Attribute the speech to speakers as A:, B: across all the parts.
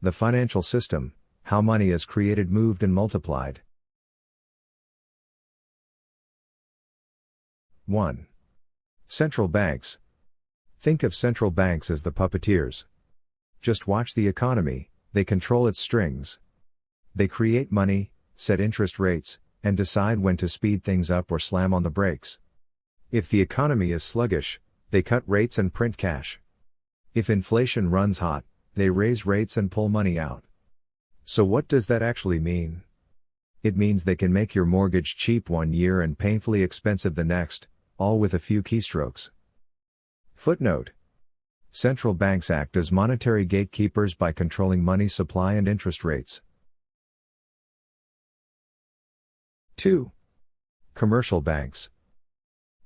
A: The financial system, how money is created, moved, and multiplied. 1. Central banks. Think of central banks as the puppeteers. Just watch the economy, they control its strings. They create money, set interest rates, and decide when to speed things up or slam on the brakes. If the economy is sluggish, they cut rates and print cash. If inflation runs hot, they raise rates and pull money out. So what does that actually mean? It means they can make your mortgage cheap one year and painfully expensive the next, all with a few keystrokes. Footnote. Central banks act as monetary gatekeepers by controlling money supply and interest rates. 2. Commercial banks.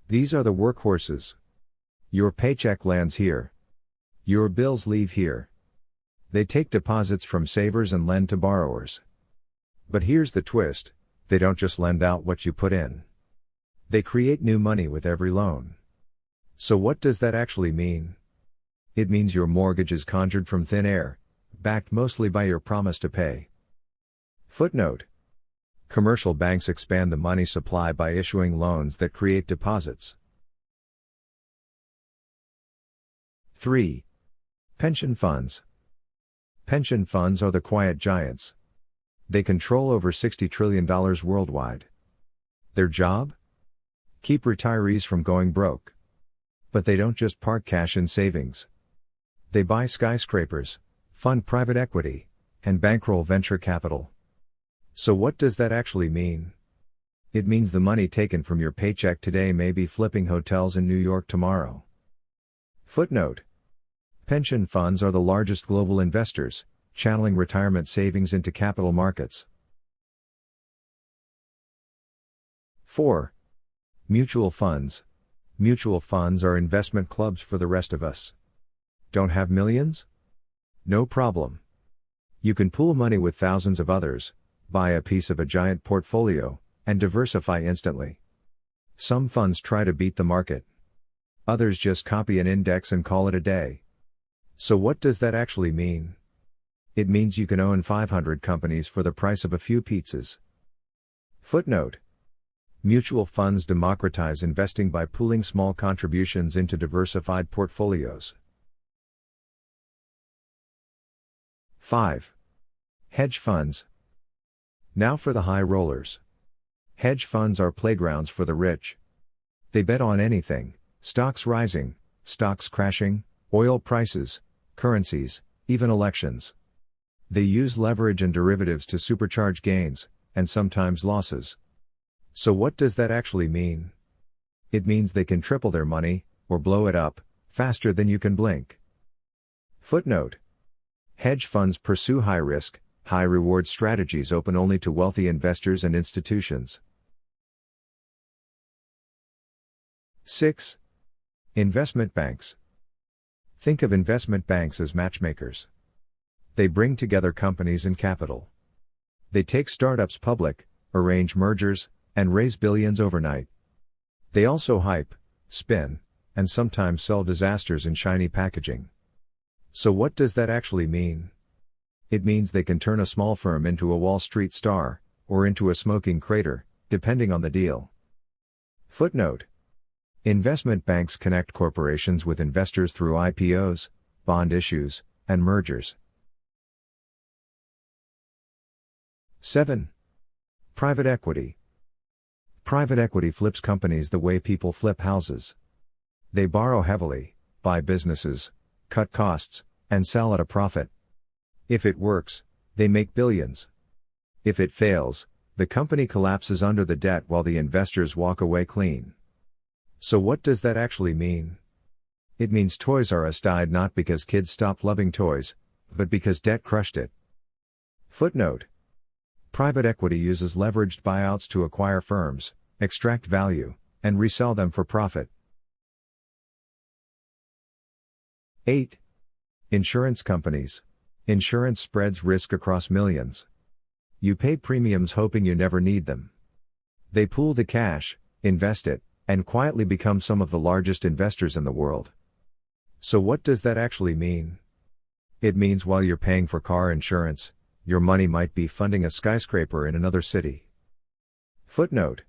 A: These are the workhorses. Your paycheck lands here. Your bills leave here. They take deposits from savers and lend to borrowers. But here's the twist, they don't just lend out what you put in. They create new money with every loan. So what does that actually mean? It means your mortgage is conjured from thin air, backed mostly by your promise to pay. Footnote. Commercial banks expand the money supply by issuing loans that create deposits. 3. Pension funds. Pension funds are the quiet giants. They control over $60 trillion worldwide. Their job? Keep retirees from going broke. But they don't just park cash in savings. They buy skyscrapers, fund private equity, and bankroll venture capital. So what does that actually mean? It means the money taken from your paycheck today may be flipping hotels in New York tomorrow. Footnote. Pension funds are the largest global investors, channeling retirement savings into capital markets. 4. Mutual funds. Mutual funds are investment clubs for the rest of us. Don't have millions? No problem. You can pool money with thousands of others, buy a piece of a giant portfolio, and diversify instantly. Some funds try to beat the market. Others just copy an index and call it a day. So what does that actually mean? It means you can own 500 companies for the price of a few pizzas. Footnote. Mutual funds democratize investing by pooling small contributions into diversified portfolios. 5. Hedge funds. Now for the high rollers. Hedge funds are playgrounds for the rich. They bet on anything, stocks rising, stocks crashing, oil prices, currencies, even elections. They use leverage and derivatives to supercharge gains, and sometimes losses. So what does that actually mean? It means they can triple their money, or blow it up, faster than you can blink. Footnote. Hedge funds pursue high-risk, high-reward strategies open only to wealthy investors and institutions. 6. Investment banks. Think of investment banks as matchmakers. They bring together companies and capital. They take startups public, arrange mergers, and raise billions overnight. They also hype, spin, and sometimes sell disasters in shiny packaging. So what does that actually mean? It means they can turn a small firm into a Wall Street star, or into a smoking crater, depending on the deal. Footnote. Investment banks connect corporations with investors through IPOs, bond issues, and mergers. 7. Private equity. Private equity flips companies the way people flip houses. They borrow heavily, buy businesses, cut costs, and sell at a profit. If it works, they make billions. If it fails, the company collapses under the debt while the investors walk away clean. So what does that actually mean? It means Toys R Us died not because kids stopped loving toys, but because debt crushed it. Footnote. Private equity uses leveraged buyouts to acquire firms, extract value, and resell them for profit. 8. Insurance companies. Insurance spreads risk across millions. You pay premiums hoping you never need them. They pool the cash, invest it, and quietly become some of the largest investors in the world. So what does that actually mean? It means while you're paying for car insurance, your money might be funding a skyscraper in another city. Footnote: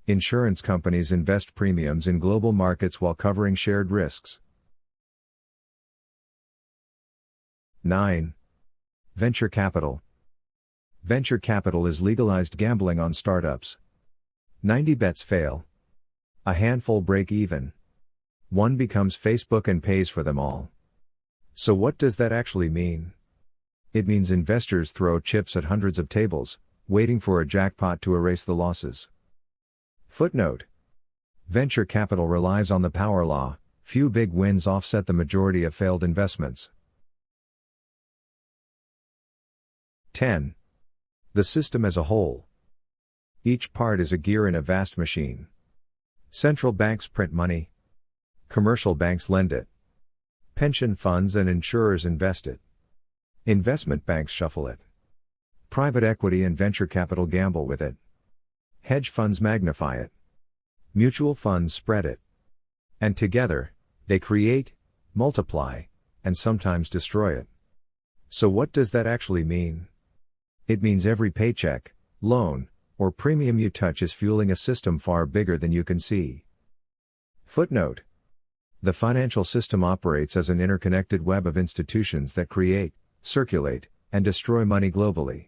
A: insurance companies invest premiums in global markets while covering shared risks. 9. Venture capital. Venture capital is legalized gambling on startups. 90 bets fail. A handful break even. One becomes Facebook and pays for them all. So what does that actually mean? It means investors throw chips at hundreds of tables, waiting for a jackpot to erase the losses. Footnote: venture capital relies on the power law, few big wins offset the majority of failed investments. 10. The system as a whole. Each part is a gear in a vast machine. Central banks print money. Commercial banks lend it. Pension funds and insurers invest it. Investment banks shuffle it. Private equity and venture capital gamble with it. Hedge funds magnify it. Mutual funds spread it. And together, they create, multiply, and sometimes destroy it. So what does that actually mean? It means every paycheck, loan, or premium you touch is fueling a system far bigger than you can see. Footnote: the financial system operates as an interconnected web of institutions that create, circulate, and destroy money globally.